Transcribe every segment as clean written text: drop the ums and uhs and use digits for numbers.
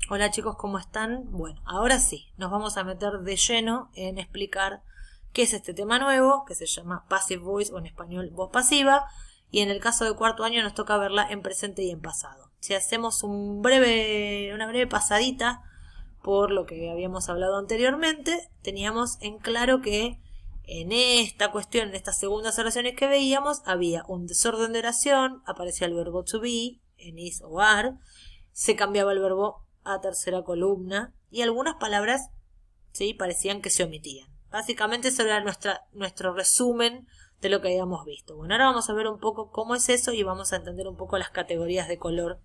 Hola chicos, ¿cómo están? Bueno, ahora sí, nos vamos a meter de lleno en explicar qué es este tema nuevo, que se llama Passive Voice o en español voz pasiva, y en el caso de cuarto año nos toca verla en presente y en pasado. Si hacemos una breve pasadita por lo que habíamos hablado anteriormente, teníamos en claro que en esta cuestión, en estas segundas oraciones que veíamos, había un desorden de oración, aparecía el verbo to be, en is o are, se cambiaba el verbo a tercera columna y algunas palabras ¿sí? parecían que se omitían. Básicamente eso era nuestro resumen de lo que habíamos visto. Bueno, ahora vamos a ver un poco cómo es eso y vamos a entender un poco las categorías de color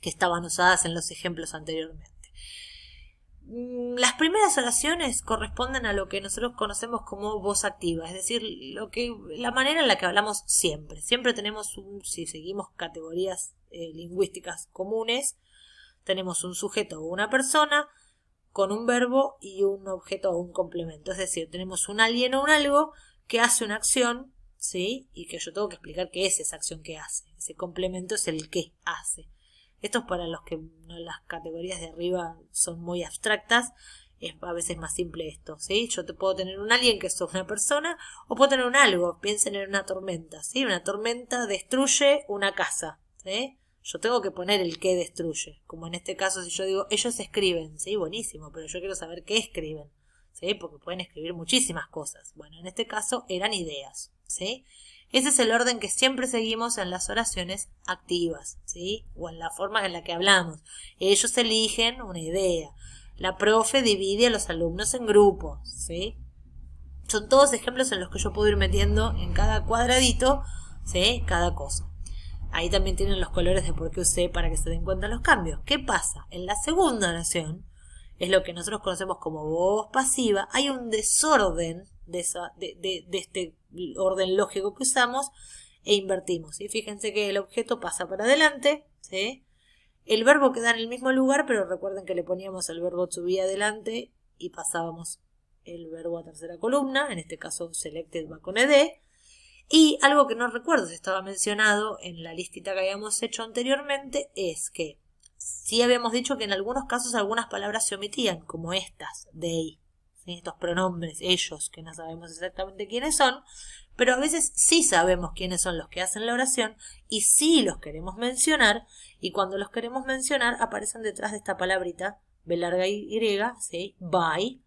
que estaban usadas en los ejemplos anteriormente. Las primeras oraciones corresponden a lo que nosotros conocemos como voz activa, es decir, la manera en la que hablamos siempre. Siempre tenemos si seguimos categorías lingüísticas comunes, tenemos un sujeto o una persona con un verbo y un objeto o un complemento. Es decir, tenemos un alguien o un algo que hace una acción, ¿sí? Y que yo tengo que explicar qué es esa acción que hace. Ese complemento es el que hace. Esto es para los que las categorías de arriba son muy abstractas. Es a veces más simple esto, ¿sí? Yo te puedo tener un alguien que es una persona o puedo tener un algo. Piensen en una tormenta, ¿sí? Una tormenta destruye una casa, ¿sí? Yo tengo que poner el que destruye. Como en este caso, si yo digo, ellos escriben, ¿sí? Buenísimo, pero yo quiero saber qué escriben, ¿sí? Porque pueden escribir muchísimas cosas. Bueno, en este caso eran ideas, ¿sí? Ese es el orden que siempre seguimos en las oraciones activas, ¿sí? O en la forma en la que hablamos. Ellos eligen una idea. La profe divide a los alumnos en grupos, ¿sí? Son todos ejemplos en los que yo puedo ir metiendo en cada cuadradito, ¿sí? Cada cosa. Ahí también tienen los colores de por qué usé para que se den cuenta los cambios. ¿Qué pasa? En la segunda oración, es lo que nosotros conocemos como voz pasiva, hay un desorden de este orden lógico que usamos e invertimos. ¿Sí? Fíjense que el objeto pasa para adelante, ¿sí? El verbo queda en el mismo lugar, pero recuerden que le poníamos el verbo to be adelante y pasábamos el verbo a tercera columna, en este caso selected va con ed. Y algo que no recuerdo si estaba mencionado en la listita que habíamos hecho anteriormente es que sí habíamos dicho que en algunos casos algunas palabras se omitían, como estas, they, ¿sí? Estos pronombres, ellos, que no sabemos exactamente quiénes son, pero a veces sí sabemos quiénes son los que hacen la oración y sí los queremos mencionar, y cuando los queremos mencionar aparecen detrás de esta palabrita, B larga Y, ¿sí? By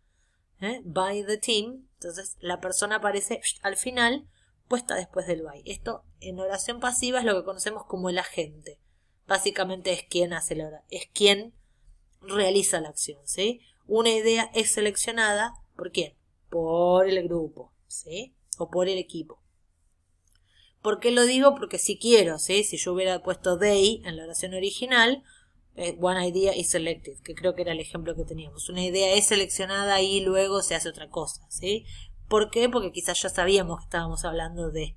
the team, entonces la persona aparece al final, puesta después del by. Esto en oración pasiva es lo que conocemos como el agente. Básicamente es quien hace la oración, es quien realiza la acción, ¿sí? Una idea es seleccionada, ¿por quién? Por el grupo, ¿sí? O por el equipo. ¿Por qué lo digo? Porque si quiero, ¿sí? Si yo hubiera puesto they en la oración original, one idea is selected, que creo que era el ejemplo que teníamos. Una idea es seleccionada y luego se hace otra cosa, ¿sí? ¿Por qué? Porque quizás ya sabíamos que estábamos hablando de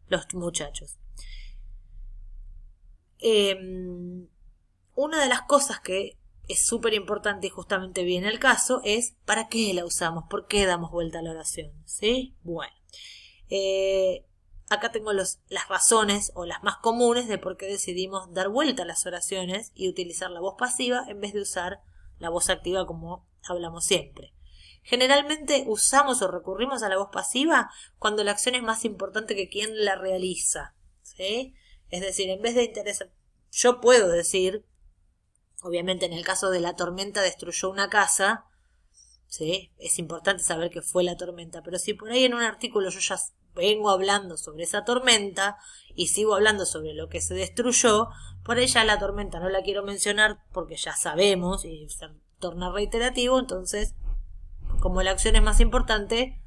los muchachos. Una de las cosas que es súper importante y justamente viene el caso es ¿para qué la usamos? ¿Por qué damos vuelta a la oración? ¿Sí? Bueno. Acá tengo las razones o las más comunes de por qué decidimos dar vuelta a las oraciones y utilizar la voz pasiva en vez de usar la voz activa como hablamos siempre. Generalmente usamos o recurrimos a la voz pasiva cuando la acción es más importante que quien la realiza, ¿sí? Es decir, en vez de interesar, yo puedo decir, obviamente en el caso de la tormenta destruyó una casa, ¿sí? Es importante saber que fue la tormenta, pero si por ahí en un artículo yo ya vengo hablando sobre esa tormenta y sigo hablando sobre lo que se destruyó, por ahí ya la tormenta no la quiero mencionar porque ya sabemos y se torna reiterativo, entonces como la acción es más importante,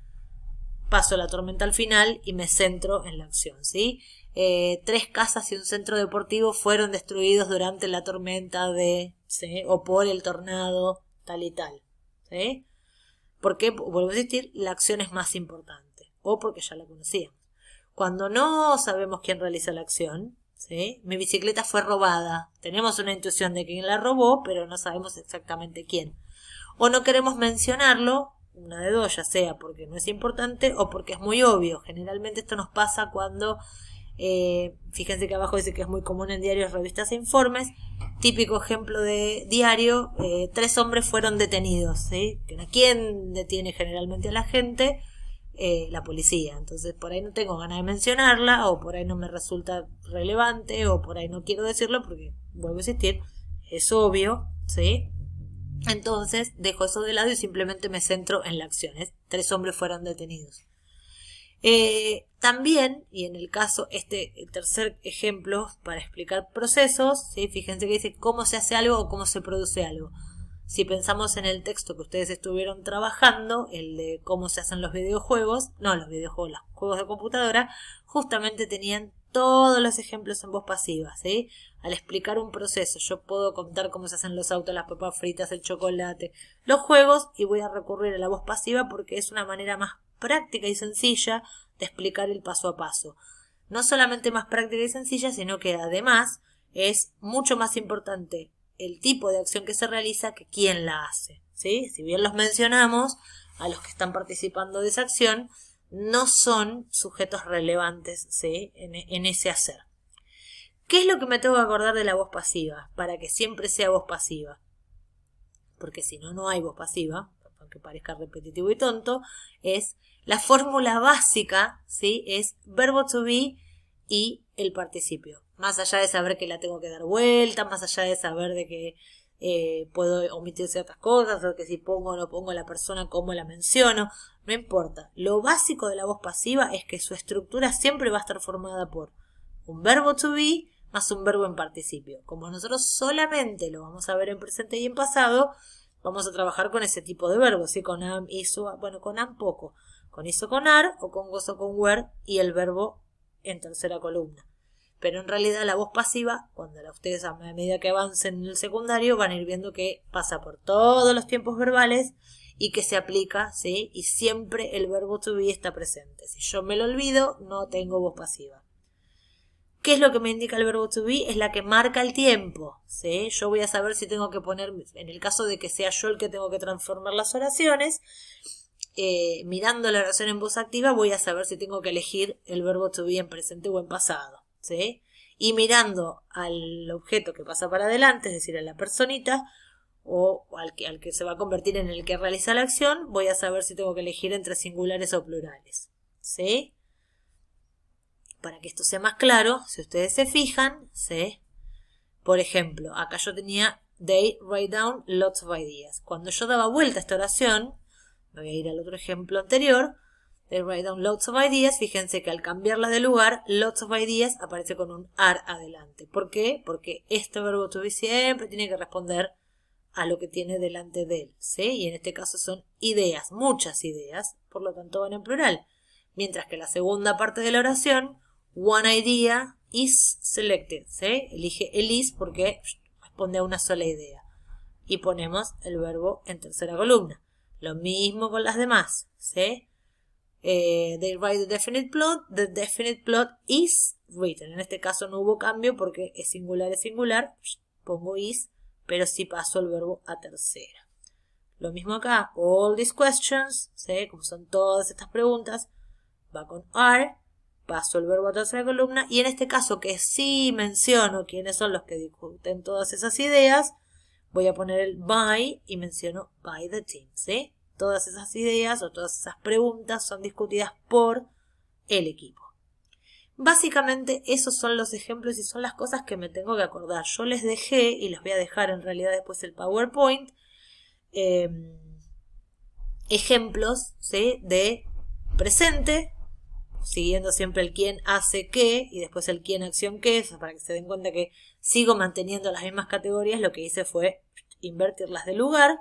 paso la tormenta al final y me centro en la acción, ¿sí? 3 casas y un centro deportivo fueron destruidos durante la tormenta ¿sí? O por el tornado tal y tal, ¿sí? Porque, vuelvo a insistir, la acción es más importante. O porque ya la conocíamos. Cuando no sabemos quién realiza la acción, ¿sí? Mi bicicleta fue robada. Tenemos una intuición de quién la robó, pero no sabemos exactamente quién. O no queremos mencionarlo, una de dos, ya sea porque no es importante o porque es muy obvio. Generalmente esto nos pasa cuando Fíjense que abajo dice que es muy común en diarios, revistas e informes. Típico ejemplo de diario, 3 hombres fueron detenidos, ¿sí? ¿Quién detiene generalmente a la gente? La policía. Entonces por ahí no tengo ganas de mencionarla, o por ahí no me resulta relevante, o por ahí no quiero decirlo porque, vuelvo a insistir, es obvio, ¿sí? Entonces dejo eso de lado y simplemente me centro en la acción. 3 hombres fueron detenidos. También, y en el caso, el tercer ejemplo para explicar procesos, ¿sí? Fíjense que dice cómo se hace algo o cómo se produce algo. Si pensamos en el texto que ustedes estuvieron trabajando, el de cómo se hacen los videojuegos, los juegos de computadora, justamente tenían todos los ejemplos en voz pasiva, ¿sí? Al explicar un proceso, yo puedo contar cómo se hacen los autos, las papas fritas, el chocolate, los juegos, y voy a recurrir a la voz pasiva porque es una manera más práctica y sencilla de explicar el paso a paso. No solamente más práctica y sencilla, sino que además es mucho más importante el tipo de acción que se realiza que quién la hace, ¿sí? Si bien los mencionamos, a los que están participando de esa acción no son sujetos relevantes, ¿sí? en ese hacer. ¿Qué es lo que me tengo que acordar de la voz pasiva? Para que siempre sea voz pasiva. Porque si no, no hay voz pasiva, aunque parezca repetitivo y tonto, es la fórmula básica, ¿sí? Es verbo to be y el participio. Más allá de saber que la tengo que dar vuelta, más allá de saber de que puedo omitir ciertas cosas, o que si pongo o no pongo a la persona, cómo la menciono, no importa. Lo básico de la voz pasiva es que su estructura siempre va a estar formada por un verbo to be más un verbo en participio. Como nosotros solamente lo vamos a ver en presente y en pasado, vamos a trabajar con ese tipo de verbos, ¿sí? Con am, iso, bueno, con am poco. Con iso, con ar, o con gozo, con were, y el verbo en tercera columna. Pero en realidad la voz pasiva, cuando ustedes a medida que avancen en el secundario, van a ir viendo que pasa por todos los tiempos verbales y que se aplica, ¿sí? Y siempre el verbo to be está presente. Si yo me lo olvido, no tengo voz pasiva. ¿Qué es lo que me indica el verbo to be? Es la que marca el tiempo, ¿sí? Yo voy a saber si tengo que poner, en el caso de que sea yo el que tengo que transformar las oraciones, mirando la oración en voz activa, voy a saber si tengo que elegir el verbo to be en presente o en pasado, ¿sí? Y mirando al objeto que pasa para adelante, es decir, a la personita, o al que se va a convertir en el que realiza la acción, voy a saber si tengo que elegir entre singulares o plurales, ¿sí? Para que esto sea más claro, si ustedes se fijan, ¿sí? Por ejemplo, acá yo tenía they write down lots of ideas. Cuando yo daba vuelta a esta oración, me voy a ir al otro ejemplo anterior, they write down lots of ideas, fíjense que al cambiarla de lugar, lots of ideas aparece con un are adelante. ¿Por qué? Porque este verbo to be siempre tiene que responder a lo que tiene delante de él, ¿sí? Y en este caso son ideas, muchas ideas, por lo tanto van en plural. Mientras que la segunda parte de la oración, one idea is selected, ¿sí? Elige el is porque responde a una sola idea. Y ponemos el verbo en tercera columna. Lo mismo con las demás, ¿sí? They write the definite plot is written. En este caso no hubo cambio porque es singular, pongo is, pero sí paso el verbo a tercera. Lo mismo acá, all these questions, ¿sí? Como son todas estas preguntas, va con are, paso el verbo a tercera columna, y en este caso que sí menciono quiénes son los que discuten todas esas ideas, voy a poner el by y menciono by the team, ¿sí? Todas esas ideas o todas esas preguntas son discutidas por el equipo. Básicamente esos son los ejemplos y son las cosas que me tengo que acordar. Yo les dejé, y les voy a dejar en realidad después el PowerPoint, ejemplos, ¿sí? De presente, siguiendo siempre el quién hace qué y después el quién acción qué, eso para que se den cuenta que sigo manteniendo las mismas categorías. Lo que hice fue invertirlas de lugar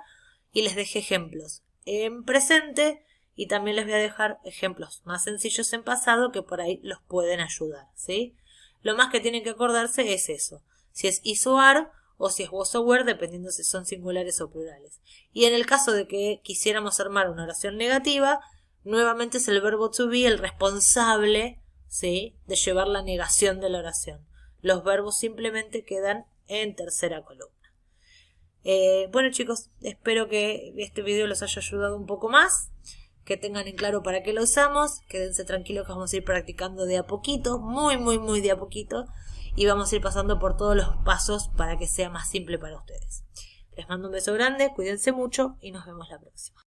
y les dejé ejemplos en presente y también les voy a dejar ejemplos más sencillos en pasado que por ahí los pueden ayudar, ¿sí? Lo más que tienen que acordarse es eso, si es is o are o si es was o were, dependiendo si son singulares o plurales. Y en el caso de que quisiéramos armar una oración negativa, nuevamente es el verbo to be el responsable, ¿sí? De llevar la negación de la oración. Los verbos simplemente quedan en tercera columna. Bueno chicos, espero que este video les haya ayudado un poco más, que tengan en claro para qué lo usamos, quédense tranquilos que vamos a ir practicando de a poquito, muy de a poquito, y vamos a ir pasando por todos los pasos para que sea más simple para ustedes. Les mando un beso grande, cuídense mucho y nos vemos la próxima.